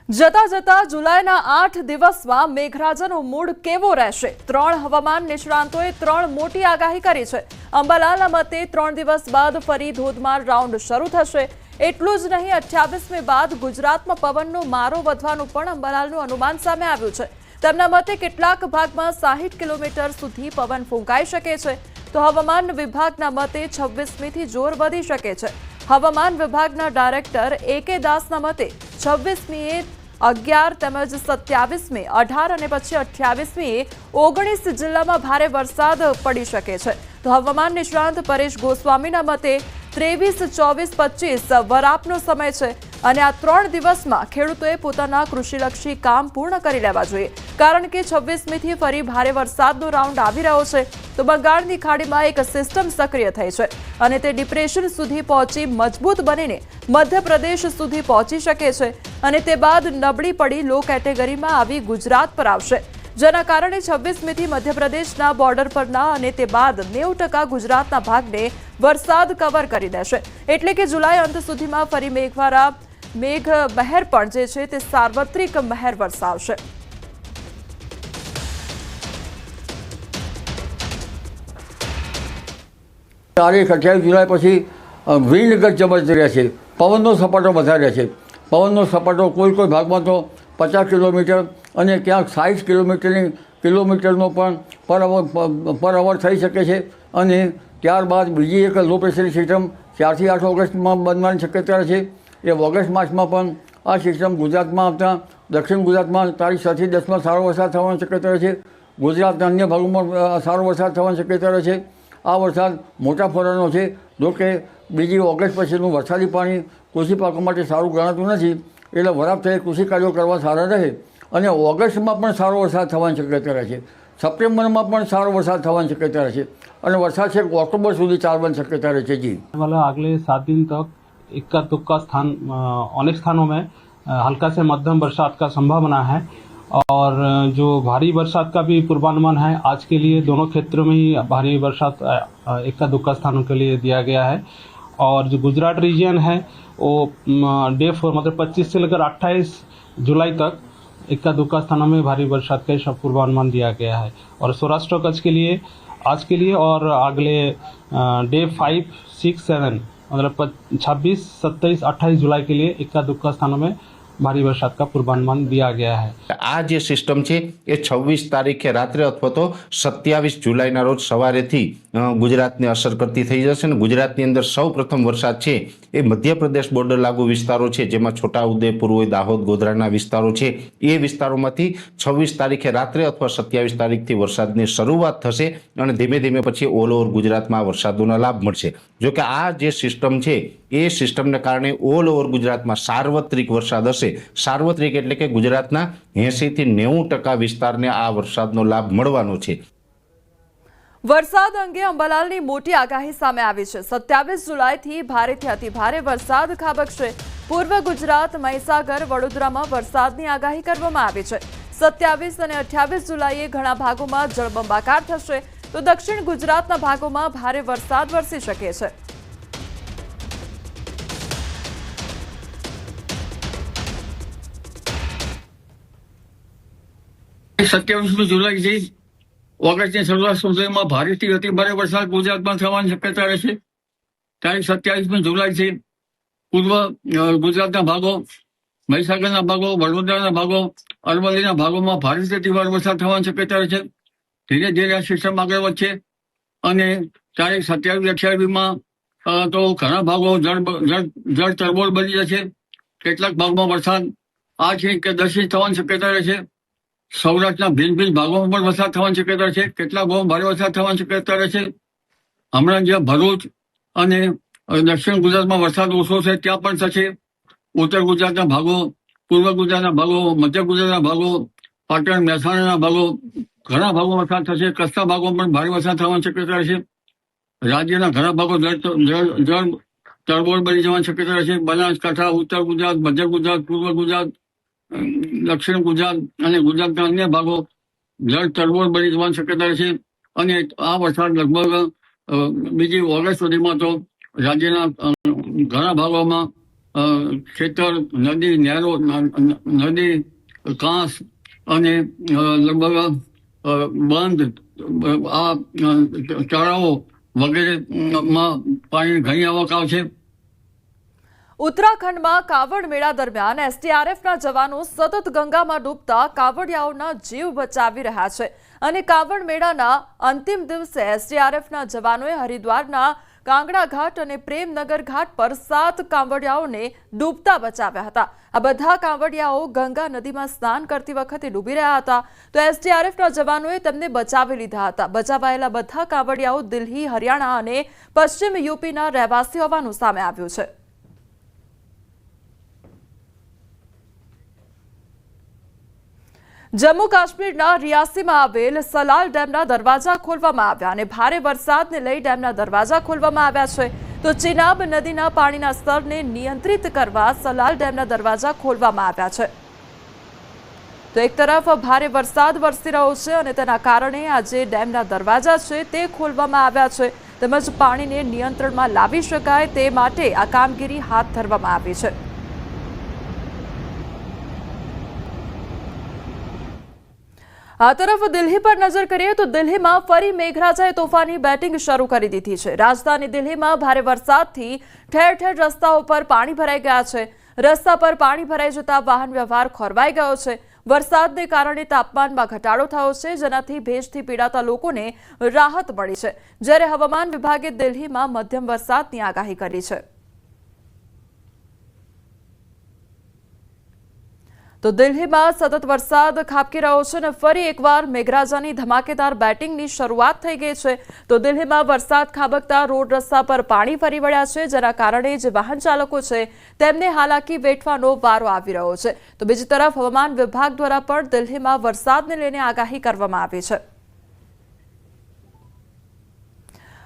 જતા જતા જુલાઈના 8 દિવસમાં મેઘરાજાનો મૂડ કેવો રહેશે? 3 હવામાન નિષ્ણાંતોએ 3 મોટી આગાહી કરી છે. અંબાલાલના મતે 3 દિવસ બાદ ફરી ધોધમાર રાઉન્ડ શરૂ થશે. એટલું જ નહીં, 28મી બાદ ગુજરાતમાં પવનનો મારો વધવાનું પણ અંબાલાલનું અનુમાન સામે આવ્યું છે. તેમના મતે કેટલાક ભાગમાં 60 કિલોમીટર સુધી પવન ફૂંકાઈ શકે છે. તો હવામાન વિભાગના મતે 26મીથી જોર વધી શકે છે. હવામાન વિભાગના ડાયરેક્ટર A.K. દાસના મતે 26મીએ 11 તેમજ 27મી 18 અને પછી 28મીએ 19 જિલ્લામાં ભારે વરસાદ પડી શકે છે. તો હવામાન નિષ્ણાંત પરેશ ગોસ્વામીના મતે 23, 24, 25 વરાપનો સમય છે અને આ 3 દિવસમાં ખેડૂતોએ પોતાના કૃષિલક્ષી કામ પૂર્ણ કરી લેવા જોઈએ, કારણ કે 26મીથી ફરી ભારે વરસાદનો રાઉન્ડ આવી રહ્યો છે. તો બંગાળની ખાડીમાં એક સિસ્ટમ સક્રિય થઈ છે અને તે ડિપ્રેશન સુધી પહોંચી મજબૂત બનીને મધ્યપ્રદેશ સુધી પહોંચી શકે છે અને તે બાદ નબળી પડી લો કેટેગરીમાં આવી ગુજરાત પર આવશે, જેના કારણે 26મીથી મધ્યપ્રદેશના બોર્ડર પરના અને તે બાદ 90% ગુજરાતના ભાગને વરસાદ કવર કરી દેશે. એટલે કે જુલાઈ અંત સુધીમાં ફરી મેઘ મહેર પણ જે છે તે સાર્વત્રિક મહેર વરસાવશે. તારીખ 28 જુલાઈ પછી વિન્ડ ગત જબરજસ્ત રહેશે. પવનનો સપાટો વધારે છે. પવનનો સપાટો કોઈ ભાગમાં તો 50 કિલોમીટર અને ક્યાંક 60 કિલોમીટરનો પણ પર અવર થઈ શકે છે. અને ત્યારબાદ બીજી એક લો પ્રેશરની સિસ્ટમ 4 થી 8 ઓગસ્ટમાં બનવાની શક્યતા છે. એ ઓગસ્ટ માસમાં પણ આ સિસ્ટમ ગુજરાતમાં આવતા દક્ષિણ ગુજરાતમાં તારીખ 6 થી 10માં સારો વરસાદ થવાની શક્યતા છે. ગુજરાતના અન્ય ભાગોમાં સારો વરસાદ થવાની શક્યતા છે. આ વરસાદ મોટા ફોરાનો છે. જોકે બીજી ઓગસ્ટ પછીનું વરસાદી પાણી કૃષિ પાકો માટે સારું ગણાતું નથી, એટલે વરાપ થઈ કૃષિ કાર્યો કરવા સારા રહે. અને ઓગસ્ટમાં પણ સારો વરસાદ થવાની શક્યતા છે. સપ્ટેમ્બરમાં પણ સારો વરસાદ થવાની શક્યતા છે અને વરસાદ છે ઓક્ટોબર સુધી ચાલવાની શક્યતા રહે છે. જી अगले 7 दिन तक इक्का दुक्का स्थान अनेक स्थानों में हल्का से मध्यम बरसात का संभावना है और जो भारी बरसात का भी पूर्वानुमान है आज के लिए दोनों क्षेत्रों में ही भारी बरसात इक्का दुक्का स्थानों के लिए दिया गया है. और जो गुजरात रीजन है वो डे 4 मतलब 25 से लेकर 28 जुलाई तक इक्का दुक्का स्थानों में भारी बरसात का पूर्वानुमान दिया गया है. और सौराष्ट्र कच्छ के लिए आज के लिए और अगले डे 5, 6, 7 मतलब 26, 27, 28 जुलाई के लिए इक्का दुक्का स्थानों में भारी वरसाद का पूर्वानुमान दिया गया है. આ જે સિસ્ટમ છે એ 26 તારીખે રાત્રે અથવા તો 27 જુલાઈના રોજ સવારેથી ગુજરાતને અસર કરતી થઈ જશે અને ગુજરાતની અંદર સૌ પ્રથમ વરસાદ છે એ મધ્યપ્રદેશ બોર્ડર લાગુ વિસ્તારો છે, જેમાં છોટાઉદેપુર હોય, દાહોદ, ગોધરાના વિસ્તારો છે, એ વિસ્તારોમાંથી 26 તારીખે રાત્રે અથવા 27 તારીખથી વરસાદની શરૂઆત થશે અને ધીમે ધીમે પછી ઓલ ઓવર ગુજરાતમાં આ વરસાદોનો લાભ મળશે. જોકે આ જે સિસ્ટમ છે એ સિસ્ટમને કારણે ઓલ ઓવર ગુજરાતમાં સાર્વત્રિક વરસાદ હશે. સાર્વત્રિક એટલે કે ગુજરાતના 80 થી 90% વિસ્તારને આ વરસાદનો લાભ મળવાનો છે. વરસાદ અંગે અંબાલાલની મોટી આગાહી સામે આવી છે. 27 જુલાઈથી ભારેથી અતિભારે વરસાદ ખાબકશે. પૂર્વ ગુજરાત, મહીસાગર, વડોદરામાં વરસાદની આગાહી કરવામાં આવી છે. 27 અને 28 જુલાઈએ ઘણા ભાગોમાં જળબંબાકાર થશે, તો દક્ષિણ ગુજરાતના ભાગોમાં ભારે વરસાદ વરસી શકે છે. સત્યાવીસમી જુલાઈથી ઓગસ્ટની શરૂઆત સુધીમાં ભારેથી અતિભારે વરસાદ ગુજરાતમાં થવાની શક્યતા રહેશે. તારીખ 27મી જુલાઈથી પૂર્વ ગુજરાતના ભાગો, મહીસાગરના ભાગો, વડોદરાના ભાગો, અરવલ્લીના ભાગોમાં ભારેથી અતિભારે વરસાદ થવાની શક્યતા રહેશે. ધીરે ધીરે આ સિસ્ટમ આગળ વધશે અને તારીખ 27-28માં તો ઘણા ભાગો જળ તરબોળ બની જશે. કેટલાક ભાગમાં વરસાદ 8 કે 10 ઇંચ થવાની શક્યતા રહેશે. સૌરાષ્ટ્રના ભિન્ન ભાગોમાં પણ વરસાદ થવાની શક્યતા છે. કેટલાક ભાગોમાં ભારે વરસાદ થવાની શક્યતા રહેશે. હમણાં જ્યાં ભરૂચ અને દક્ષિણ ગુજરાતમાં વરસાદ ઓછો છે ત્યાં પણ થશે. ઉત્તર ગુજરાતના ભાગો, પૂર્વ ગુજરાતના ભાગો, મધ્ય ગુજરાતના ભાગો, પાટણ, મહેસાણાના ભાગો, ઘણા ભાગોમાં વરસાદ થશે. કચ્છના ભાગોમાં પણ ભારે વરસાદ થવાની શક્યતા રહેશે. રાજ્યના ઘણા ભાગો જળ તરબોળ બની જવાની શક્યતા રહેશે. બનાસકાંઠા, ઉત્તર ગુજરાત, મધ્ય ગુજરાત, પૂર્વ ગુજરાત, દક્ષિણ ગુજરાત અને ગુજરાતના અન્ય ભાગો જળ તરબોળ બની જવાની શક્યતા છે. અને આ વરસાદ લગભગ બીજી ઓગસ્ટ સુધીમાં તો રાજ્યના ઘણા ભાગોમાં ખેતર, નદી, નહેરો, નદી, કાંસ અને લગભગ બંધ આ તળાવો વગેરેમાં પાણી ઘણી આવક આવશે. ઉત્તરાખંડમાં કાવડ મેળા દરમિયાન એસડીઆરએફના જવાનો સતત ગંગામાં ડૂબતા કાવડિયાઓના જીવ બચાવી રહ્યા છે અને કાવડ મેળાના અંતિમ દિવસે એસડીઆરએફના જવાનોએ હરિદ્વારના કાંગડા ઘાટ અને પ્રેમનગર ઘાટ પર 7 કાંવડિયાઓને ડૂબતા બચાવ્યા હતા. આ બધા કાંવડિયાઓ ગંગા નદીમાં સ્નાન કરતી વખતે ડૂબી રહ્યા હતા, તો એસડીઆરએફના જવાનોએ તેમને બચાવી લીધા હતા. બચાવાયેલા બધા કાંવડિયાઓ દિલ્હી, હરિયાણા અને પશ્ચિમ યુપીના રહેવાસી હોવાનું સામે આવ્યું છે. જમ્મુ કાશ્મીરના રિયાસીમાં આવેલ સલાલ ડેમના દરવાજા ખોલવામાં આવ્યા અને ભારે વરસાદને લઈ ડેમના દરવાજા ખોલવામાં આવ્યા છે. તો ચિનાબ નદીના પાણીના સ્તરને નિયંત્રિત કરવા સલાલ ડેમના દરવાજા ખોલવામાં આવ્યા છે. તો એક તરફ ભારે વરસાદ વરસી રહ્યો છે અને તેના કારણે આજે ડેમના દરવાજા છે તે ખોલવામાં આવ્યા છે, તેમજ પાણીને નિયંત્રણમાં લાવી શકાય તે માટે આ કામગીરી હાથ ધરવામાં આવી છે. આ તરફ દિલ્હી પર નજર કરીએ તો દિલ્હીમાં ફરી મેઘરાજાએ તોફાની બેટિંગ શરૂ કરી દીધી છે. રાજધાની દિલ્હીમાં ભારે વરસાદથી ઠેર ઠેર રસ્તાઓ પર પાણી ભરાઈ ગયા છે. રસ્તા પર પાણી ભરાઈ જતા વાહન વ્યવહાર ખોરવાઈ ગયો છે. વરસાદને કારણે તાપમાનમાં ઘટાડો થયો છે, જેનાથી ભેજથી પીડાતા લોકોને રાહત મળી છે, જ્યારે હવામાન વિભાગે દિલ્હીમાં મધ્યમ વરસાદની આગાહી કરી છે. તો દિલ્હીમાં સતત વરસાદ ખાબકી રહ્યો છે અને ફરી એકવાર મેઘરાજાની ધમાકેદાર બેટિંગની શરૂઆત થઈ ગઈ છે. તો દિલ્હીમાં વરસાદ ખાબકતા રોડ રસ્તા પર પાણી ફરી વળ્યા છે, જેના કારણે જે વાહન ચાલકો છે તેમને હાલાકી વેઠવાનો વારો આવી રહ્યો છે. તો બીજી તરફ હવામાન વિભાગ દ્વારા પણ દિલ્હીમાં વરસાદને લઈને આગાહી કરવામાં આવી છે.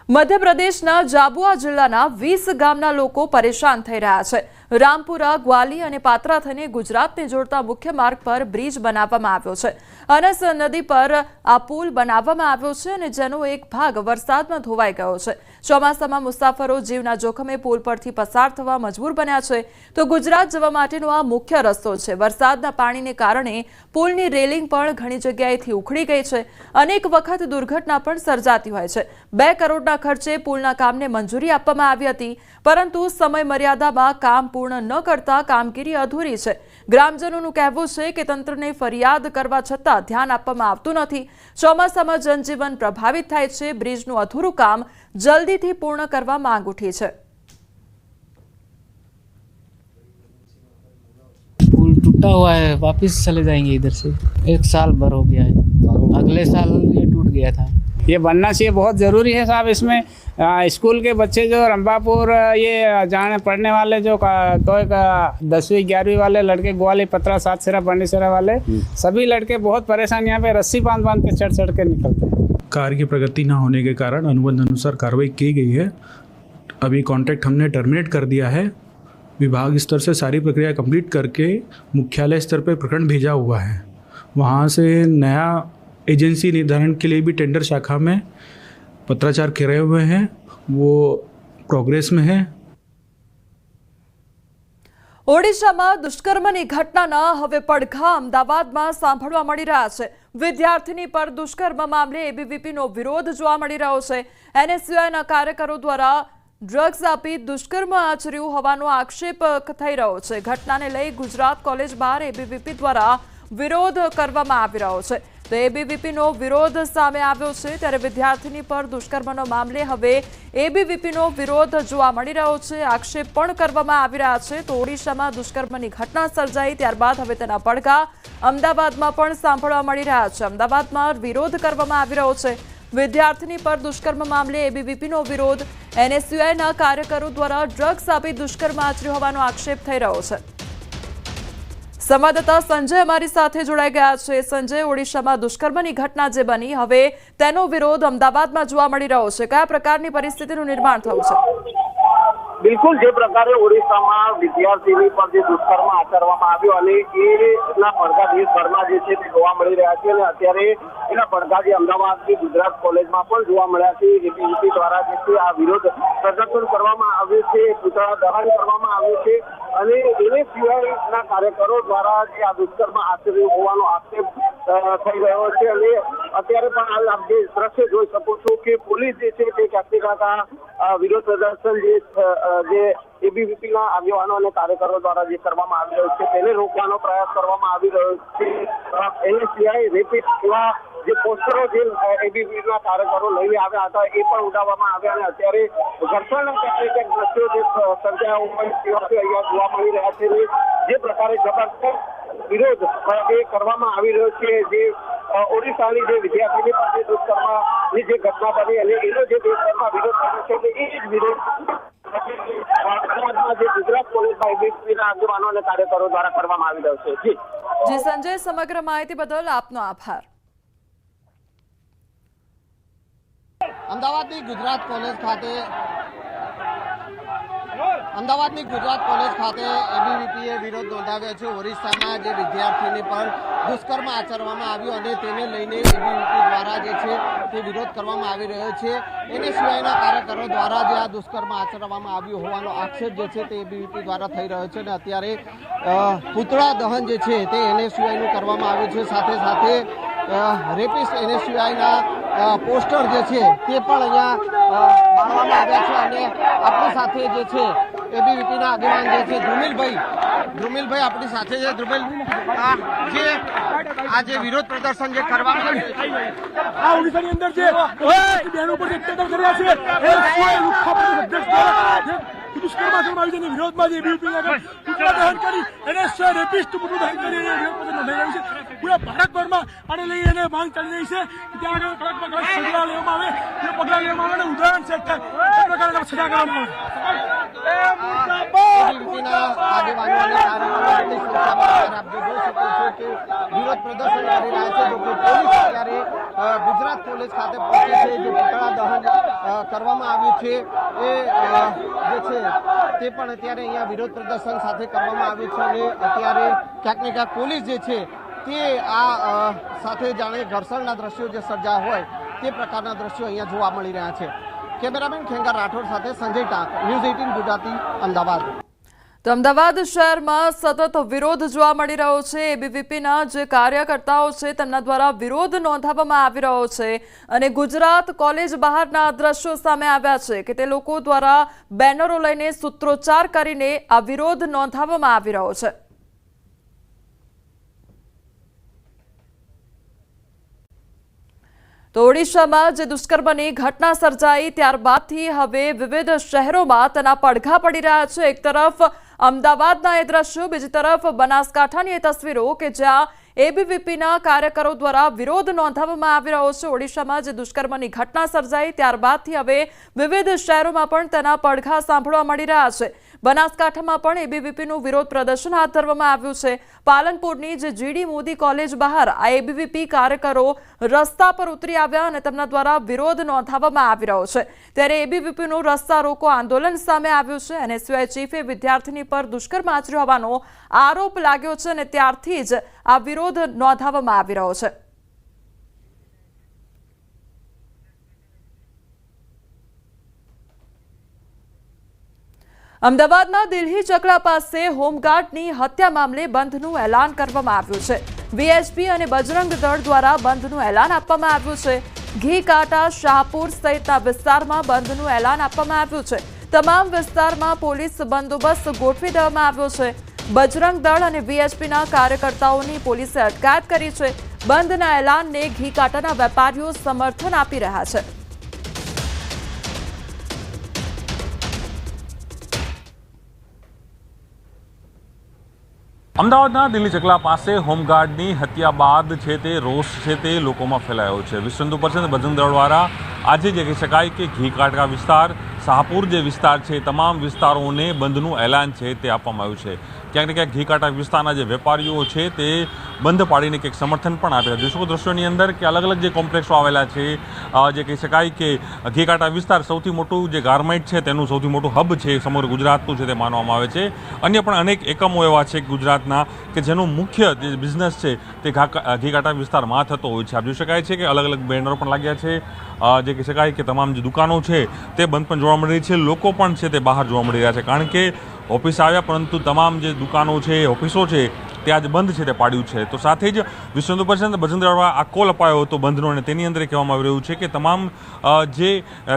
મધ્યપ્રદેશના જાબુઆ જિલ્લાના 20 ગામના લોકો પરેશાન થઈ રહ્યા છે. રામપુરા, ગ્વાલી અને પાત્રા થઈને ગુજરાતને જોડતા મુખ્ય માર્ગ પર બ્રિજ બનાવવામાં આવ્યો છે. અનસ નદી પર આ પુલ બનાવવામાં આવ્યો છે અને જેનો એક ભાગ વરસાદમાં ધોવાઈ ગયો છે. ચોમાસામાં મુસાફરો જીવના જોખમે પુલ પરથી પસાર થવા મજબૂર બન્યા છે. તો ગુજરાત જવા માટેનો આ મુખ્ય રસ્તો છે. વરસાદના પાણીને કારણે પુલની રેલિંગ પણ ઘણી જગ્યાએથી ઉખડી ગઈ છે. અનેક વખત દુર્ઘટના પણ સર્જાતી હોય છે. 2 કરોડના ખર્ચે પુલના કામને મંજૂરી આપવામાં આવી હતી, પરંતુ સમય મર્યાદામાં કામ પૂર્ણ ન કરતા કામગીરી અધૂરી છે. ગ્રામજનોનું કહેવું છે કે તંત્રને ફરિયાદ કરવા છતાં ધ્યાન આપવામાં આવતું નથી. ચોમાસામાં જનજીવન પ્રભાવિત થાય છે. બ્રિજનું અધૂરું કામ જલ્દીથી પૂર્ણ કરવા માંગ ઉઠી છે. पुल टूटा हुआ है, वापस चले जाएंगे इधर से. 1 साल भर हो गया है, अगले साल ये टूट गया था. ये बनना चाहिए, बहुत ज़रूरी है साहब. इसमें स्कूल के बच्चे जो रंबापुर ये जाने पढ़ने वाले जो तो 10वीं 11वीं वाले लड़के, ग्वाली, पत्रा, सातसेरा, बंडीसेरा वाले सभी लड़के बहुत परेशान, यहाँ पे रस्सी बांध बांध के चढ़ चढ़ के निकलते हैं. कार्य की प्रगति न होने के कारण अनुबंध अनुसार कार्रवाई की गई है. अभी कॉन्ट्रैक्ट हमने टर्मिनेट कर दिया है. विभाग स्तर से सारी प्रक्रिया कंप्लीट करके मुख्यालय स्तर पर प्रकरण भेजा हुआ है. वहाँ से नया एजेंसी निर्धारण के लिए भी टेंडर शाखा में पत्राचार करे हुए हैं, वो प्रोग्रेस में है. ઓડિશામાં દુષ્કર્મની ઘટનાના હવે પડઘા અમદાવાદમાં સાંભળવા મળી રહ્યા છે. વિદ્યાર્થીની પર દુષ્કર્મ મામલે એબીવીપીનો વિરોધ જોવા મળી રહ્યો છે. એનએસયુઆઈના કાર્યકરો દ્વારા ડ્રગ્સ આપી દુષ્કર્મ આચર્યું હોવાનો આક્ષેપ થઈ રહ્યો છે. ઘટનાને લઈ ગુજરાત કોલેજ બહાર એબીવીપી દ્વારા વિરોધ કરવામાં આવી રહ્યો છે. તો એબીવીપીનો વિરોધ સામે આવ્યો છે, ત્યારે વિદ્યાર્થીની પર દુષ્કર્મનો મામલે હવે એબીવીપીનો વિરોધ જોવા મળી રહ્યો છે. આક્ષેપ પણ કરવામાં આવી રહ્યા છે. તો ઓડિશામાં દુષ્કર્મની ઘટના સર્જાઈ ત્યારબાદ હવે તેના પડઘા અમદાવાદમાં પણ સાંભળવા મળી રહ્યા છે. અમદાવાદમાં વિરોધ કરવામાં આવી રહ્યો છે. વિદ્યાર્થીની પર દુષ્કર્મ મામલે એબીવીપીનો વિરોધ. એનએસયુઆઈના કાર્યકરો દ્વારા ડ્રગ્સ આપી દુષ્કર્મ આચર્યો હોવાનો આક્ષેપ થઈ રહ્યો છે. સંવાદદાતા સંજય અમારી સાથે જોડાઈ ગયા છે. સંજય, ઓડિશામાં દુષ્કર્મની ઘટના જે બની, હવે તેનો વિરોધ અમદાવાદમાં જોવા મળી રહ્યો છે. કયા પ્રકારની પરિસ્થિતિનું નિર્માણ થયું છે? બિલકુલ જે પ્રકારે ઓડિશામાં વિદ્યાર્થીની પર જે દુષ્કર્મ આચરવામાં આવ્યો અને એના પડઘા દેશભરમાં જે છે તે જોવા મળી રહ્યા છે અને અત્યારે એના પડઘા જે અમદાવાદની ગુજરાત કોલેજમાં પણ જોવા મળ્યા છે. એબીવીપી દ્વારા જે છે આ વિરોધ પ્રદર્શન કરવામાં આવ્યું છે, પૂતળા દહન કરવામાં આવ્યું છે અને એને સિવાયના કાર્યકરો દ્વારા જે આ દુષ્કર્મ આચર્યું હોવાનો આક્ષેપ થઈ રહ્યો છે. અને અત્યારે પણ આપ જે દ્રશ્ય જોઈ શકો છો કે પોલીસ જે છે તે ક્યાંક વિરોધ પ્રદર્શન જે એબીવીપીના આગેવાનો અને કાર્યકરો દ્વારા જે કરવામાં આવી રહ્યો છે તેને રોકવાનો પ્રયાસ કરવામાં આવી રહ્યો છે. એને સિવાય રેપિસ્ટ એવા જે પોસ્ટરો જે એબીવીપીના કાર્યકરો લઈને આવ્યા હતા એ પણ ઉડાવવામાં આવ્યા અને અત્યારે ઘર્ષણના કેટલાક દ્રશ્યો જે સર્જાયા હોય તેવા અહીંયા જોવા મળી રહ્યા છે. જે પ્રકારે જબરદસ્ત વિરોધ એ કરવામાં આવી રહ્યો છે. જે ઓડિશાની જે વિદ્યાર્થીની પાસે દુષ્કર્મની જે ઘટના બની અને એનો જે દેશભરમાં વિરોધ કર્યો છે એ જ વિરોધ અમદાવાદમાં જે ગુજરાત કોલેજમાં એબીવીપીના આગેવાનો અને કાર્યકરો દ્વારા કરવામાં આવી રહ્યો છે. જી સંજય, સમગ્ર માહિતી બદલ આપનો આભાર. અમદાવાદની ગુજરાત કોલેજ ખાતે એબીવીપીએ વિરોધ નોંધાવ્યો છે. ઓરિસ્સામાં જે વિદ્યાર્થીની પર દુષ્કર્મ આચરવામાં આવ્યું અને તેને લઈને એબીવીપી દ્વારા જે છે તે વિરોધ કરવામાં આવી રહ્યો છે. એને સિવાયના કાર્યકરો દ્વારા જે આ દુષ્કર્મ આચરવામાં આવ્યું હોવાનો આક્ષેપ જે છે તે એબીવીપી દ્વારા થઈ રહ્યો છે અને અત્યારે પૂતળા દહન જે છે તે એને સિવાયનું કરવામાં આવ્યું છે. સાથે સાથે રેપિસ્ટ એને સિવાયના પોસ્ટર જે છે તે પણ અહીંયા બાળવામાં આવ્યા છે અને આપણી સાથે જે છે એબીવીપીના આગેવાન જે છે ધ્રુમિલભાઈ આપણી સાથે છે. ધ્રુમિલ, આ જે વિરોધ પ્રદર્શન જે કરવામાં આવ્યું ઓડિશાની અંદર જે બહેનો પર અત્યાચાર કર્યા છે એ દુષ્કર્મ આચરવામાં આવી છે વિરોધમાં જે એબીવીપી પૂતળા દહન કરી એને રેપિસ્ટ પૂતળું દહન કરી વિરોધ પ્રદર્શન નોંધાઈ રહ્યું છે. પૂરા ભારતભરમાં આને લઈ એને માંગ ચાલી રહી છે કે ત્યાં આગળ કડકમાં કડક સજા લેવામાં આવે, એ પગલાં લેવામાં આવે અને ઉદાહરણ છે એ પ્રકારે સજા કરવામાં વિરોધ પ્રદર્શન કરી રહ્યા છે. પોલીસ અત્યારે ગુજરાત કોલેજ ખાતે પહોંચી છે. જે પૂતળા દહન કરવામાં આવ્યું છે એ જે છે તે પણ અત્યારે અહીંયા વિરોધ પ્રદર્શન સાથે કરવામાં આવ્યું છે અને અત્યારે ક્યાંક ને ક્યાંક પોલીસ જે છે તે આ સાથે જાણે ઘર્ષણના દ્રશ્યો જે સર્જાયા હોય તે પ્રકારના દ્રશ્યો અહીંયા જોવા મળી રહ્યા છે. કેમેરામેન ખેંગાર રાઠોડ સાથે સંજય ટાંક, ન્યૂઝ 18 ગુજરાતી, અમદાવાદ. તો અમદાવાદ શહેરમાં સતત વિરોધ જોવા મળી રહ્યો છે. એબીવીપીના જે કાર્યકર્તાઓ છે તેમના દ્વારા વિરોધ નોંધાવવામાં આવી રહ્યો છે અને ગુજરાત કોલેજ બહારના દ્રશ્યો સામે આવ્યા છે કે તે લોકો દ્વારા બેનરો લઈને સૂત્રોચ્ચાર કરીને આ વિરોધ નોંધાવવામાં આવી રહ્યો છે. તો ઓડિશામાં જે દુષ્કર્મની ઘટના સર્જાઈ ત્યારબાદથી હવે વિવિધ શહેરોમાં તેના પડઘા પડી રહ્યા છે. એક તરફ અમદાવાદના એ દ્રશ્યો, બીજી તરફ બનાસકાંઠાની એ તસવીરો કે જ્યાં એબીવીપીના કાર્યકરો દ્વારા વિરોધ નોંધાવવામાં આવી રહ્યો છે. ઓડિશામાં જે દુષ્કર્મની ઘટના સર્જાઈ ત્યારબાદથી હવે વિવિધ શહેરોમાં પણ તેના પડઘા સાંભળવા મળી રહ્યા છે. બનાસકાંઠામાં પણ એબીવીપીનું વિરોધ પ્રદર્શન હાથ ધરવામાં આવ્યું છે. પાલનપુરની જે જીડી મોદી કોલેજ બહાર આ એબીવીપી કાર્યકરો રસ્તા પર ઉતરી આવ્યા અને તેમના દ્વારા વિરોધ નોંધાવવામાં આવી રહ્યો છે. ત્યારે એબીવીપીનું રસ્તા રોકો આંદોલન સામે આવ્યું છે અને એસયુઆઈ ચીફે વિદ્યાર્થીની પર દુષ્કર્મ આચર્યો હોવાનો આરોપ લાગ્યો છે અને ત્યારથી જ આ વિરોધ નોંધાવવામાં આવી રહ્યો છે. અમદાવાદના દિલ્હી ચકલા પાસે હોમગાર્ડની હત્યા મામલે બંધનું એલાન કરવામાં આવ્યું છે. વીએચપી અને બજરંગ દળ દ્વારા બંધનું એલાન આપવામાં આવ્યું છે. ઘી કાંટા, શાહપુર સહિતના વિસ્તારમાં બંધનું એલાન આપવામાં આવ્યું છે. તમામ વિસ્તારમાં પોલીસ બંદોબસ્ત ગોઠવી દેવામાં આવ્યો છે. બજરંગ દળ અને વીએચપીના કાર્યકર્તાઓની પોલીસે અટકાયત કરી છે. બંધના એલાનને ઘી કાંટાના વેપારીઓ સમર્થન આપી રહ્યા છે. અમદાવાદના દિલ્હી ચકલા પાસે હોમગાર્ડની હત્યા બાદ છે તે રોષ છે તે લોકોમાં ફેલાયો છે. વિશ્વ હિન્દુ પરિષદ બજરંગ દળ દ્વારા આજે જે કહી શકાય કે ઘી કાંટા વિસ્તાર, શાહપુર જે વિસ્તાર છે તમામ વિસ્તારોને બંધનું એલાન છે તે આપવામાં આવ્યું છે. ક્યાંક ને ક્યાંક ઘીકાંટા વિસ્તારના જે વેપારીઓ છે તે બંધ પાડીને કંઈક સમર્થન પણ આપેલા. જોઈ શકો દ્રશ્યોની અંદર કે અલગ અલગ જે કોમ્પ્લેક્સો આવેલા છે, જે કહી શકાય કે ઘીકાંટા વિસ્તાર સૌથી મોટું જે ગાર્મેન્ટ છે તેનું સૌથી મોટું હબ છે સમગ્ર ગુજરાતનું છે તે માનવામાં આવે છે. અન્ય પણ અનેક એકમો એવા છે ગુજરાતના કે જેનું મુખ્ય જે બિઝનેસ છે તે ઘીકાંટા વિસ્તારમાં થતો હોય છે. આપ જોઈ શકાય છે કે અલગ અલગ બેનરો પણ લાગ્યા છે, જે કહી શકાય કે તમામ જે દુકાનો છે તે બંધ પણ જોવા મળી રહી છે. લોકો પણ છે તે બહાર જોવા મળી રહ્યા છે, કારણ કે ઓફિસ આવ્યા પરંતુ તમામ જે દુકાનો છે, ઓફિસો છે તે આજ બંધ છે તે પાડ્યું છે. તો સાથે જ વિશ્વ હિન્દુ પરિષદ બજરંગ દળ આ કોલ અપાયો હતો બંધનો, અને તેની અંદર કહેવામાં આવી રહ્યું છે કે તમામ જે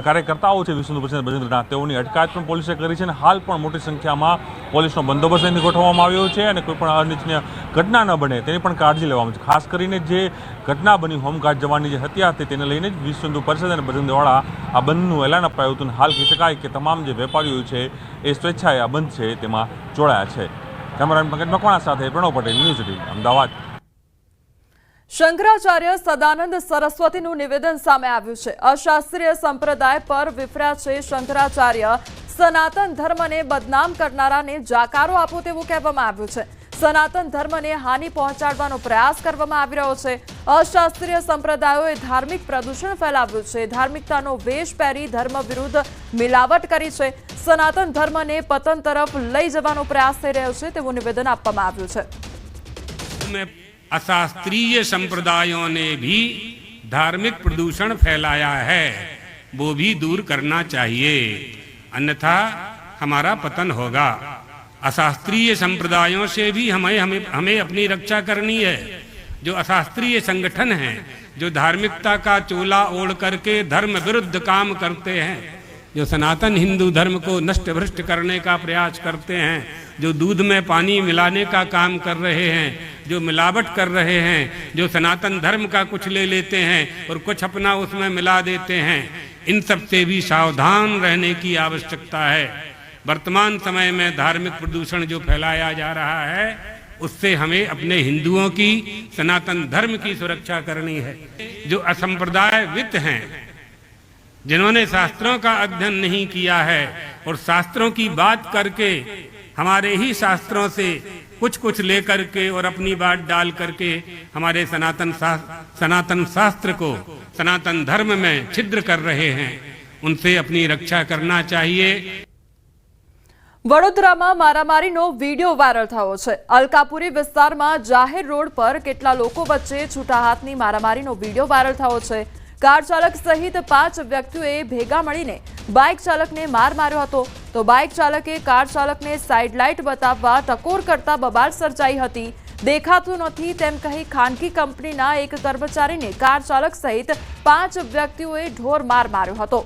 કાર્યકર્તાઓ છે વિશ્વ હિન્દુ પરિષદ બજરંગ દળના તેઓની અટકાયત પણ પોલીસે કરી છે, અને હાલ પણ મોટી સંખ્યામાં પોલીસનો બંદોબસ્ત અહીં ગોઠવવામાં આવ્યો છે, અને કોઈ પણ અનિચ્છનીય ઘટના ન બને તેની પણ કાળજી લેવામાં છે. ખાસ કરીને જે ઘટના બની હોમગાર્ડ જવાનની જે હત્યા હતી તેને લઈને જ વિશ્વ હિન્દુ પરિષદ અને બજરંગ દળ આ બંધનું એલાન અપાયું હતું. હાલ કહી શકાય કે તમામ જે વેપારીઓ છે એ સ્વેચ્છાએ આ બંધ છે તેમાં જોડાયા છે. કેમેરામેન પંકજ મકવાણા સાથે પ્રણવ પટેલ, ન્યૂઝ 18 અમદાવાદ. શંકરાચાર્ય સદાનંદ સરસ્વતીનું નિવેદન સામે આવ્યું છે. અશાસ્ત્રીય સંપ્રદાય પર વિફર્યા છે શંકરાચાર્ય. સનાતન ધર્મને બદનામ કરનારાને જાકારો આપો તેવું કહેવામાં આવ્યું છે. સનાતન ધર્મને હાનિ પહોંચાડવાનો પ્રયાસ કરવામાં આવી રહ્યો છે. અશાસ્ત્રીય સંપ્રદાયોએ ધાર્મિક પ્રદૂષણ ફેલાવ્યું છે. ધાર્મિકતાનો વેશ પહેરી ધર્મ વિરુદ્ધ મિલાવટ કરી છે. સનાતન ધર્મને પતન તરફ લઈ જવાનો પ્રયાસ થઈ રહ્યો છે તેવું નિવેદન આપવામાં આવ્યું છે. अशास्त्रीय संप्रदायों ने भी धार्मिक प्रदूषण फैलाया है, वो भी दूर करना चाहिए, अन्यथा हमारा पतन होगा. अशास्त्रीय संप्रदायों से भी हमें अपनी रक्षा करनी है. जो अशास्त्रीय संगठन हैं, जो धार्मिकता का चोला ओढ़ करके धर्म विरुद्ध काम करते हैं, जो सनातन हिंदू धर्म को नष्ट भ्रष्ट करने का प्रयास करते हैं, जो दूध में पानी मिलाने का काम कर रहे हैं, जो मिलावट कर रहे हैं, जो सनातन धर्म का कुछ ले लेते हैं और कुछ अपना उसमें मिला देते हैं, इन सब से भी सावधान रहने की आवश्यकता है. वर्तमान समय में धार्मिक प्रदूषण जो फैलाया जा रहा है उससे हमें अपने हिंदुओं की, सनातन धर्म की सुरक्षा करनी है. जो असंप्रदायविद हैं, जिन्होंने शास्त्रों का अध्ययन नहीं किया है और शास्त्रों की बात करके हमारे ही शास्त्रों से कुछ लेकर के और अपनी बात डाल करके हमारे सनातन शास्त्र को सनातन धर्म में छिद्र कर रहे हैं, उनसे अपनी रक्षा करना चाहिए. વડોદરામાં મારામારીનો વિડીયો વાયરલ થયો છે. અલકાપુરી વિસ્તારમાં જાહેર રોડ પર કેટલા લોકો વચ્ચે છૂટા હાથની મારામારીનો વિડીયો વાયરલ થયો છે. કાર ચાલક સહિત 5 વ્યક્તિઓએ ભેગા મળીને બાઇક ચાલકને માર માર્યો હતો. તો બાઇક ચાલકે કાર ચાલકને સાઇડ લાઇટ બતાવવા ટકોર કરતા બબાલ સર્જાઈ હતી. દેખાતું નથી તેમ કહી ખાનગી કંપનીના એક કર્મચારીને કાર ચાલક સહિત 5 વ્યક્તિઓએ ઢોર માર માર્યો હતો.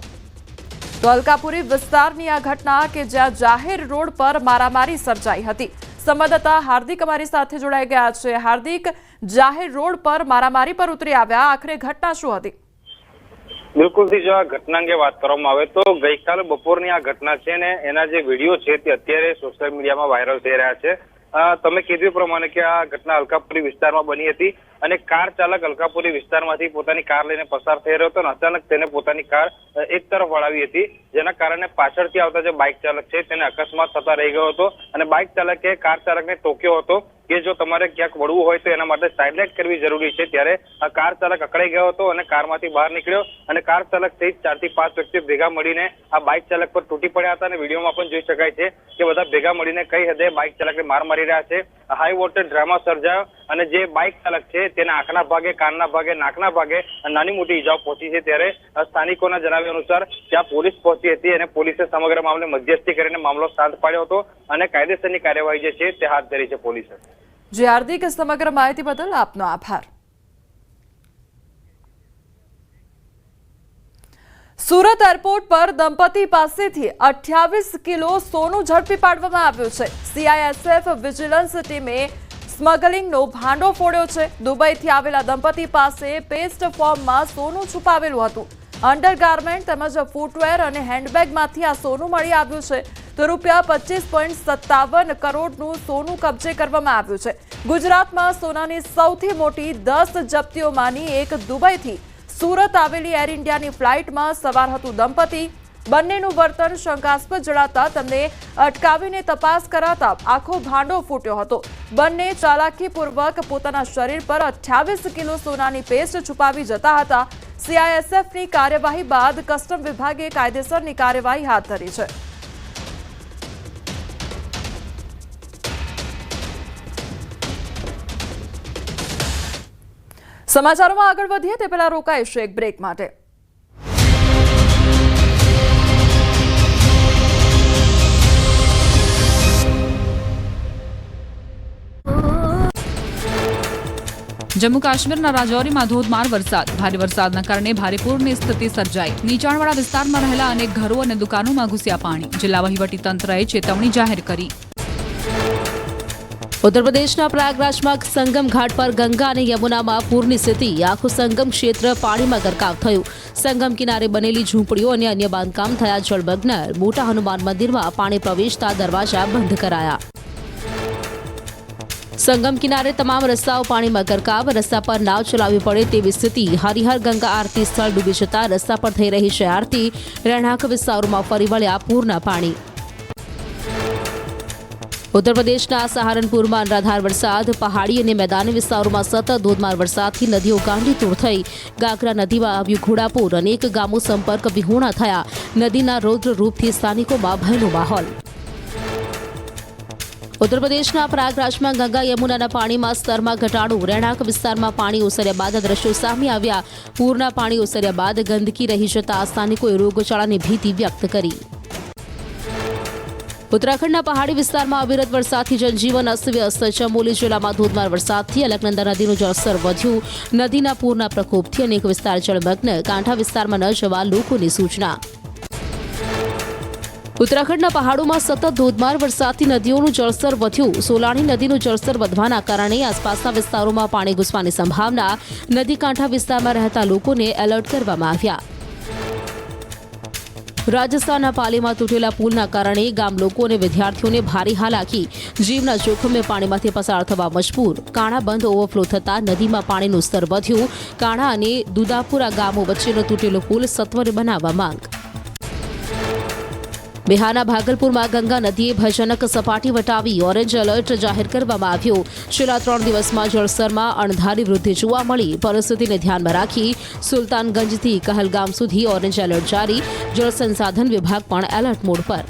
તો અલકાપુરી વિસ્તારની આ ઘટના કે જ્યાં જાહેર રોડ પર મારામારી સર્જાઈ હતી. સંવાદદાતા હાર્દિક અમારી સાથે જોડાઈ ગયા છે. હાર્દિક, જાહેર રોડ પર મારામારી પર ઉતરી આવ્યા, આખરે ઘટના શું હતી? બિલકુલથી જો આ ઘટના અંગે વાત કરવામાં આવે તો ગઈકાલે બપોરની આ ઘટના છે ને એના જે વિડીયો છે તે અત્યારે સોશિયલ મીડિયામાં વાયરલ થઈ રહ્યા છે. તમે કીધું પ્રમાણે કે આ ઘટના અલકાપુરી વિસ્તારમાં બની હતી અને કાર ચાલક અલકાપુરી વિસ્તારમાંથી પોતાની કાર લઈને પસાર થઈ રહ્યો હતો અને અચાનક તેને પોતાની કાર એક તરફ વળાવી હતી, જેના કારણે પાછળથી આવતા જે બાઇક ચાલક છે તેને અકસ્માત થતા રહી ગયો હતો અને બાઇક ચાલકે કાર ચાલકને ટોક્યો હતો કે જો તમારે ક્યાંક વળવું હોય તો એના માટે સાઇડલાઇટ કરવી જરૂરી છે. ત્યારે આ કાર ચાલક અકળાઈ ગયો હતો અને કારમાંથી બહાર નીકળ્યો અને કાર ચાલક સહિત 4 થી 5 વ્યક્તિઓ ભેગા મળીને આ બાઇક ચાલક પર તૂટી પડ્યા હતા. અને વિડીયોમાં પણ જોઈ શકાય છે કે બધા ભેગા મળીને કઈ હદે બાઇક ચાલકને માર મારી રહ્યા છે. હાઈ વોલ્ટેજ ડ્રામા સર્જાયો અને જે બાઇક ચાલક છે તેના આંખના ભાગે, કાનના ભાગે, નાકના ભાગે નાની મોટી ઈજાઓ પહોંચી છે. ત્યારે સ્થાનિકોના જણાવ્યા અનુસાર ત્યાં પોલીસ પહોંચી હતી અને પોલીસે સમગ્ર મામલે મધ્યસ્થી કરીને મામલો શાંત પાડ્યો હતો અને કાયદેસરની કાર્યવાહી જે છે તે હાથ ધરી છે પોલીસે. જી હાર્દિક, સમગ્ર માહિતી બદલ આપનો આભાર. સુરત એરપોર્ટ પર દંપતી પાસેથી 28 કિલો સોનું ઝડપી પાડવામાં આવ્યું છે. CISF વિજિલન્સ ટીમે સ્મગલિંગનો ભાંડો ફોડ્યો છે. દુબઈથી આવેલા દંપતી પાસે પેસ્ટ ફોર્મમાં સોનું છુપાવેલું હતું. અંડરગાર્મેન્ટ તેમજ ફૂટવેર અને હેન્ડબેગમાંથી આ સોનું મળી આવ્યું છે. તો રૂપિયા 25.57 કરોડનું સોનું કબજે કરવામાં આવ્યું છે. ગુજરાતમાં સોનાની સૌથી મોટી 10 જપ્તીઓમાંની એક દુબઈથી સુરત આવેલી એર ઇન્ડિયાની ફ્લાઇટમાં સવાર હતું દંપતી. બંનેનું વર્તન શંકાસ્પદ જણાતા તેમને અટકાવીને તપાસ કરાતા આખો ભાંડો ફૂટ્યો હતો. બંને ચાલાકીપૂર્વક પોતાના શરીર પર 28 કિલો સોનાની પેસ્ટ છુપાવી જતા હતા. CISFની કાર્યવાહી બાદ કસ્ટમ વિભાગે કાયદેસરની કાર્યવાહી હાથ ધરી છે. સમાચારોમાં આગળ વધીએ તે પહેલા રોકાઈશું એક બ્રેક માટે. જમ્મુ કાશ્મીરના રાજૌરીમાં ધોધમાર વરસાદ. ભારે વરસાદના કારણે ભારે પૂરની સ્થિતિ સર્જાઈ. નીચાણવાળા વિસ્તારમાં રહેલા અનેક ઘરો અને દુકાનોમાં ઘૂસ્યા પાણી. જિલ્લા વહીવટીતંત્રએ ચેતવણી જાહેર કરી. ઉત્તર પ્રદેશના પ્રયાગરાજમાં સંગમ ઘાટ પર ગંગા અને યમુનામાં પૂરની સ્થિતિ. આખું સંગમ ક્ષેત્ર પાણીમાં ગરકાવ થયું. સંગમ કિનારે બનેલી ઝૂંપડીઓ અને અન્ય બાંધકામ થયા જળમગ્ન. મોટા હનુમાન મંદિરમાં પાણી પ્રવેશતા દરવાજા બંધ કરાયા. સંગમ કિનારે તમામ રસ્તાઓ પાણીમાં ગરકાવ. રસ્તા પર નાવ ચલાવવી પડે તેવી સ્થિતિ. હરિહર ગંગા આરતી સ્થળ ડૂબી જતા રસ્તા પર થઈ રહી છે આરતી. રહેણાંક વિસ્તારોમાં ફરી વળ્યા પૂરના પાણી. ઉત્તર પ્રદેશના સહારનપુરમાં અનરાધાર વરસાદ. પહાડી અને મેદાની વિસ્તારોમાં સતત ધોધમાર વરસાદથી નદીઓ ગાંડીતૂર થઈ. ગાગરા નદીમાં આવ્યું ઘોડાપૂર. અનેક ગામો સંપર્ક વિહોણા થયા. નદીના રૌદ્ર રૂપથી સ્થાનિકોમાં ભયનો માહોલ. ઉત્તર પ્રદેશના પ્રયાગરાજમાં ગંગા યમુનાના પાણીમાં સ્તરમાં ઘટાડો. રહેણાંક વિસ્તારમાં પાણી ઓસર્યા બાદ દ્રશ્યો સામે આવ્યા. પૂરના પાણી ઓસર્યા બાદ ગંદકી રહી જતા સ્થાનિકોએ રોગચાળાની ભીતિ વ્યક્ત કરી. ઉત્તરાખંડના પહાડી વિસ્તારમાં અવિરત વરસાદથી જનજીવન અસ્તવ્યસ્ત. ચમોલી જિલ્લામાં ધોધમાર વરસાદથી અલકનંદા નદીનું જળસ્તર વધ્યું. નદીના પૂરના પ્રકોપથી અનેક વિસ્તાર જળમગ્ન. કાંઠા વિસ્તારમાં ન જવા લોકોની સૂચના. ઉત્તરાખંડના પહાડોમાં સતત ધોધમાર વરસાદથી નદીઓનું જળસ્તર વધ્યું. સોલાણી નદીનું જળસ્તર વધવાના કારણે આસપાસના વિસ્તારોમાં પાણી ઘૂસવાની સંભાવના. નદી કાંઠા વિસ્તારમાં રહેતા લોકોને એલર્ટ કરવામાં આવ્યા. રાજસ્થાનના પાલીમાં તૂટેલા પુલના કારણે ગામ લોકો અને વિદ્યાર્થીઓને ભારે હાલાકી. જીવના જોખમે પાણીમાંથી પસાર થવા મજબૂર. કાણા બંધ ઓવરફ્લો થતાં નદીમાં પાણીનું સ્તર વધ્યું. કાણા અને દુદાપુરા ગામો વચ્ચેનો તૂટેલો પુલ સત્વરે બનાવવા માંગ. બિહારના ભાગલપુરમાં ગંગા નદીએ ભયાનક સપાટી વટાવી. ઓરેન્જ એલર્ટ જાહેર કરવામાં આવ્યો. છેલ્લા 3 દિવસમાં જળસ્તરમાં અણધારી વૃદ્ધિ જોવા મળી. પરિસ્થિતિને ધ્યાનમાં રાખી સુલતાનગંજથી કહલગામ સુધી ઓરેન્જ એલર્ટ જારી. જળ સંસાધન વિભાગ પણ એલર્ટ મોડ પર.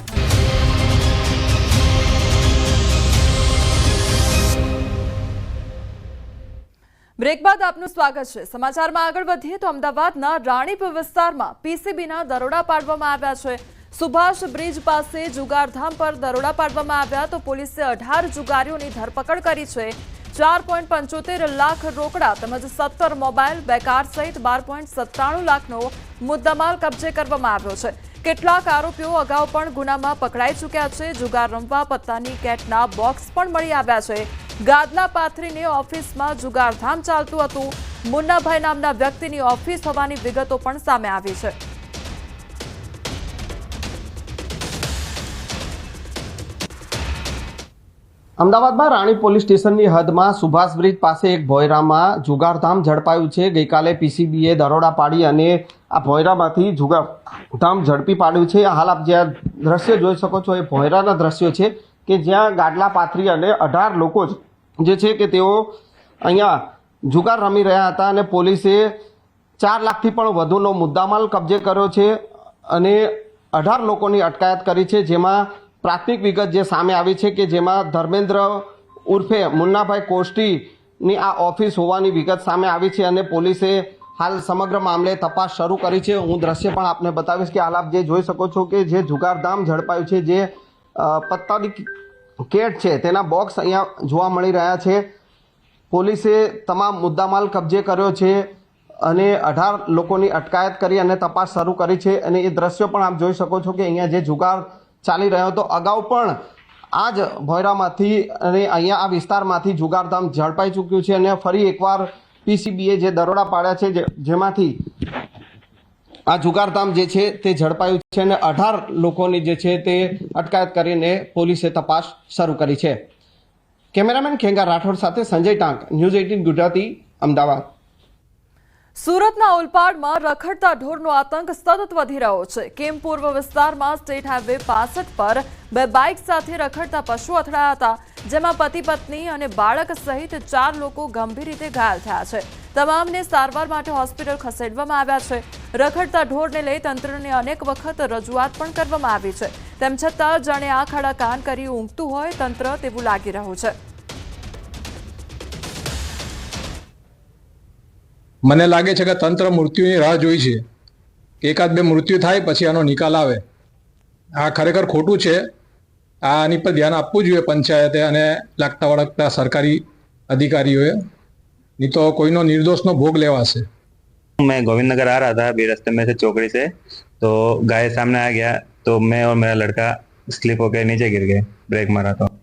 બ્રેક બાદ આપનું સ્વાગત છે. સમાચારમાં આગળ વધીએ તો અમદાવાદના રાણીપ વિસ્તારમાં PCBના દરોડા પાડવામાં આવ્યા છે. સુભાષ બ્રિજ પાસે જુગારધામ પર દરોડા પાડવામાં આવ્યા તો પોલીસે 18 જુગારીઓની ધરપકડ કરી છે. 4.75 લાખ રોકડા તેમજ 17 મોબાઈલ, 2 કાર સહિત 12.97 લાખનો મુદ્દામાલ કબજે કરવામાં આવ્યો છે. કેટલાક આરોપીઓ અગાઉ પણ ગુનામાં પકડાઈ ચૂક્યા છે. જુગાર રમવા પત્તાની કેટના બોક્સ પણ મળી આવ્યા છે. ગાદલા પાથરીને ઓફિસમાં જુગારધામ ચાલતું હતું. મુન્નાભાઈ નામના વ્યક્તિની ઓફિસ હોવાની વિગતો પણ સામે આવી છે. અમદાવાદમાં રાણી પોલીસ સ્ટેશનની હદમાં સુભાષ બ્રિજ પાસે એક ભોયરામાં જુગારધામ ઝડપાયું છે. ગઈકાલે PCBએ દરોડા પાડી અને આ ભોયરામાંથી જુગારધામ ઝડપી પાડ્યું છે. હાલ આપ જે દ્રશ્ય જોઈ શકો છો એ ભોયરાના દ્રશ્યો છે કે જ્યાં ગાડલા પાથરી અને 18 લોકો જે છે કે તેઓ અહીંયા જુગાર રમી રહ્યા હતા અને પોલીસે 4 લાખથી પણ વધુનો મુદ્દામાલ કબજે કર્યો છે અને 18 લોકોની અટકાયત કરી છે. જેમાં પ્રાથમિક વિગત જે સામે આવી છે કે જેમાં ધર્મેન્દ્ર ઉર્ફે મુન્નાભાઈ કોષ્ટીની આ ઓફિસ હોવાની વિગત સામે આવી છે અને પોલીસે હાલ સમગ્ર મામલે તપાસ શરૂ કરી છે. હું દ્રશ્ય પણ આપને બતાવીશ કે હાલ આપ જે જોઈ શકો છો કે જે જુગારધામ ઝડપાયું છે, જે પત્તાની કેટ છે તેના બોક્સ અહીંયા જોવા મળી રહ્યા છે. પોલીસે તમામ મુદ્દામાલ કબજે કર્યો છે અને 18 લોકોની અટકાયત કરી અને તપાસ શરૂ કરી છે. અને એ દ્રશ્યો પણ આપ જોઈ શકો છો કે અહીંયા જે જુગાર ચાલી રહ્યો હતો અગાઉ પણ આ જ ભોયરામાંથી અને અહીંયા આ વિસ્તારમાંથી જુગારધામ ઝડપાઈ ચૂક્યું છે અને ફરી એકવાર PCBએ જે દરોડા પાડ્યા છે જેમાંથી આ જુગારધામ જે છે તે ઝડપાયું છે અને 18 લોકોની જે છે તે અટકાયત કરીને પોલીસે તપાસ શરૂ કરી છે. કેમેરામેન ખેંગા રાઠોડ સાથે સંજય ટાંક, ન્યૂઝ 18 ગુજરાતી, અમદાવાદ. સુરતના ઓલપાડમાં રખડતા ઢોરનો આતંક સતત વધી રહ્યો છે. કેમ પૂર્વ વિસ્તારમાં સ્ટેટ હાઈવે 65 પર બે બાઇક સાથે રખડતા પશુ અથડાયા હતા, જેમાં પતિ પત્ની અને બાળક સહિત 4 લોકો ગંભીર રીતે ઘાયલ થયા છે. તમામને સારવાર માટે હોસ્પિટલ ખસેડવામાં આવ્યા છે. રખડતા ઢોરને લઈ તંત્રને અનેક વખત રજૂઆત પણ કરવામાં આવી છે. તેમ છતાં જાણે આંખ આડા કાન કરી ઊંઘતું હોય તંત્ર તેવું લાગી રહ્યું છે. મને લાગે છે કે તંત્ર મૃત્યુની રાહ જોઈ છે કે એકાદ બે મૃત્યુ થાય પછી આનો નિકાલ આવે. આ ખરેખર ખોટું છે. આની પર ધ્યાન આપવું જોઈએ પંચાયતે અને લાગતા વળગતા સરકારી અધિકારીઓએ, नहीं तो कोई नो निर्दोष नो भोग लेवासे। मैं गोविंद नगर आ रहा था, अभी रास्ते में से चौकड़ी से, तो गाय सामने आ गया तो मैं और मेरा लड़का स्लिप होकर नीचे गिर गए, ब्रेक मारा तो।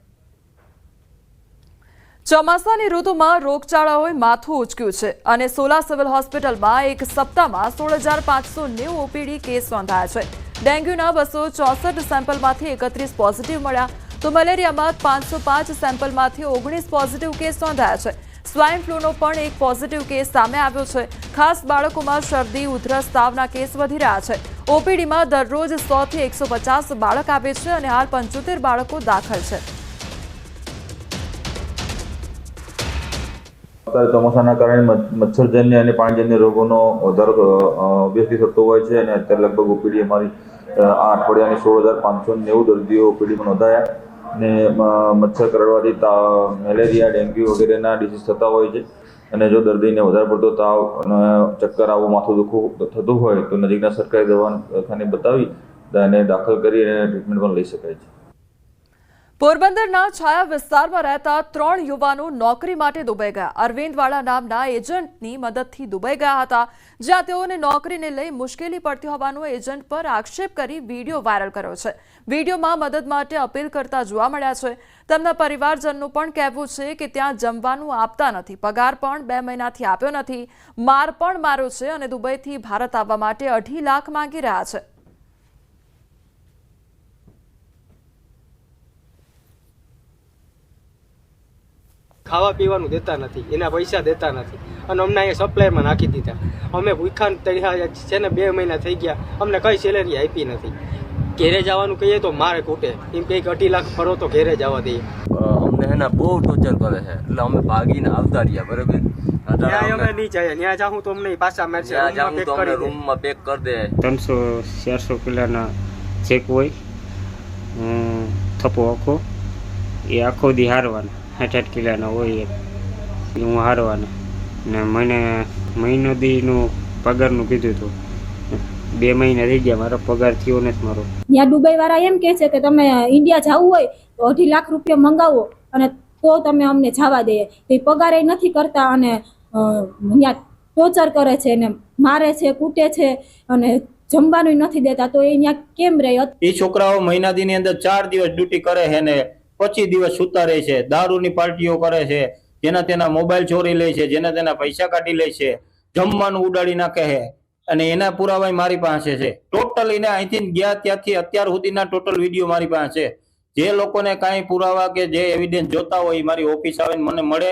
ચોમાસાની ઋતુમાં રોગચાળાઓએ માથું ઉચક્યું છે અને સોલા સિવિલ હોસ્પિટલમાં એક સપ્તાહમાં 16,590 ઓપીડી કેસ નોંધાયા છે. ડેન્ગ્યુના 264 સેમ્પલમાંથી 31 પોઝિટિવ મળ્યા, તો મલેરિયામાં 505 સેમ્પલમાંથી 19 પોઝિટિવ કેસ નોંધાયા છે. સ્વાઇન ફ્લૂનો પણ એક પોઝિટિવ કેસ સામે આવ્યો છે. ખાસ બાળકોમાં શરદી, ઉધરસ, તાવના કેસ વધી રહ્યા છે. ઓપીડીમાં દરરોજ 100 થી 150 બાળક આવે છે અને હાલ 75 બાળકો દાખલ છે. અત્યારે ચોમાસાના કારણે મચ્છરજન્ય અને પાણીજન્ય રોગોનો વધારો ઓબ્વિયસલી થતો હોય છે અને અત્યારે લગભગ ઓપીડી અમારી આ અઠવાડિયાની 16,590 દર્દીઓ ઓપીડીમાં નોંધાયા અને મચ્છર કરડવાથી મેલેરિયા, ડેન્ગ્યુ વગેરેના ડિસીઝ થતા હોય છે અને જો દર્દીને વધારે પડતો તાવ અને ચક્કર આવું, માથું દુખવું થતું હોય તો નજીકના સરકારી દવાખાને બતાવી અને દાખલ કરી અને ટ્રીટમેન્ટ પણ લઈ શકાય છે. પોરબંદરના છાયા વિસ્તારમાં રહેતા 3 યુવાનો નોકરી માટે દુબઈ ગયા. અરવિંદવાળા નામના એજન્ટની મદદથી દુબઈ ગયા હતા, જ્યાં તેઓને નોકરીને લઈ મુશ્કેલી પડતી હોવાનો એજન્ટ પર આક્ષેપ કરી વિડીયો વાયરલ કર્યો છે. વિડીયોમાં મદદ માટે અપીલ કરતા જોવા મળ્યા છે. તેમના પરિવારજનનું પણ કહેવું છે કે ત્યાં જમવાનું આપતા નથી, પગાર પણ 2 મહિનાથી આપ્યો નથી, માર પણ માર્યો છે અને દુબઈથી ભારત આવવા માટે 2.5 લાખ માંગી રહ્યા છે. ખાવા પીવાનું દેતા નથી, એના પૈસા દેતા નથી અને અમને અહીંયા સપ્લાયમાં નાખી દીધા. અમે ભૂખા તળ્યા છે ને 2 મહિના થઈ ગયા, અમને કઈ સેલેરી આપી નથી. ઘેરે જવાનું કહીએ તો મારે ખૂટે, એમ કંઈક 2.5 લાખ ભરો તો ઘેરે જવા દઈએ. અમને હે ને બહુ ટોર્ચર કરે છે, એટલે અમે ભાગીને આવતા રહ્યા. બરાબર, ત્યાં અમે નહીં જાય, ત્યાં જાઉં તો અમને પાછા મારશે, રૂમમાં પેક કરી દે. 300-400 કિલોના ચેક હોય, થપ્પો આખો એ આખો દી હારવાના, 8 કિલોના હોય હું હારવાના ને મને મહિનો દીનું પગારનું કીધું હતું. 2 મહિના થઈ ગયા, મારો પગાર થયો નથી મારો. ત્યાં દુબઈ વાળા એમ કહે છે કે તમે ઇન્ડિયા જવું હોય તો 2.5 લાખ રૂપિયા મંગાવો અને તો તમે અમને જવા દઈએ. તો એ પગારે નથી કરતા અને ત્યાં ટોર્ચર કરે છે ને મારે છે, કૂટે છે અને જમવાનું નથી દેતા. તો એ ત્યાં કેમ રહે? એ છોકરાઓ મહિના દીની અંદર 4 દિવસ ડ્યુટી કરે છે ને 25 દિવસ સુતા રહે છે, દારૂની પાર્ટીઓ કરે છે, જેના તેના મોબાઈલ ચોરી લે છે, જેના તેના પૈસા કાઢી લે છે, જમવાનું ઉડાડી નાખે છે અને એના પુરાવા મારી પાસે છે. ટોટલ એને અહીંથી ગયા ત્યાંથી અત્યાર સુધીના ટોટલ વિડીયો મારી પાસે છે. જે લોકોને કાંઈ પુરાવા કે જે એવિડન્સ જોતા હોય મારી ઓફિસ આવીને મને મળે